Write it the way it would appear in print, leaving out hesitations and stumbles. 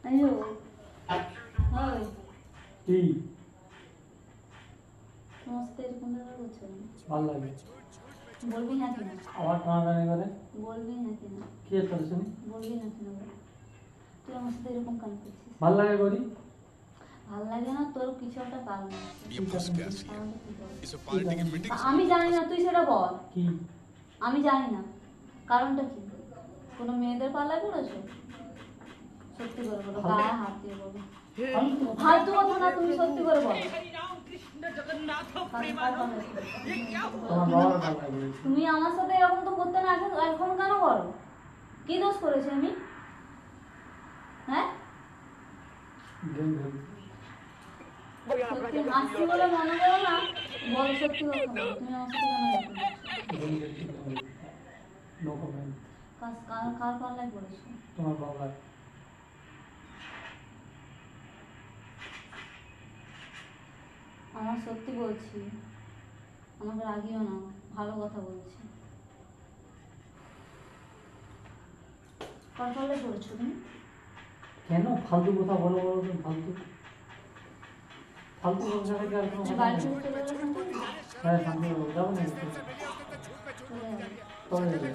আইও হয় কি তোমার সাথে এরকম দেখা করছো না? ভালো লাগে বলবি না কেন? আমার টানাটানি করে বলবি না কেন? কি করছিস? বলবি না কেন বল? তুই আমার সাথে এরকম কেন করছিস? ভালো লাগে করি ভালো লাগে না, তোর কিছু একটা কারণ আছে। ये बस कैसी है কারণটা কি বল? इसे पार्टी की मीटिंग আমি জানি না, তুই সেটা বল। কি আমি জানি না কারণটা কি। কোনো মেয়েদের পাল্লায় পড়েছো? সত্যি করে বলো, গায়ে হাত দিয়ে বলো। ফালতু কথা না, তুমি সত্যি করে বলো। তোমার বাবার ভালো লাগে তুমি আমার সাথে এরকম তো করতে না, এখন এখন কেন করো? কি দোষ করেছি আমি? হ্যাঁ গেম খেলি সত্যি হাসছি বলে মনে করো না, বলো সত্যি কথা বলো, তুমি আমার সাথে কেন এরকম করছো? গেম খেলছি নো কমেন্ট কার কার পাল্লায় পড়েছো? তোমার বাবা আমার সত্যি বলছি, আমাকে রাগিও না, ভালো কথা বলছি। কার পাল্লায় পড়েছো তুমি? কেন ফালতু কথা বলো বলো তো ফালতু ফালতু কথা থেকে আর কোনো তুমি কথা বাড়ি নেই। থেকে চলে গেলে শান্তি? হ্যাঁ শান্তি যাবো না চলে যাবে। তবে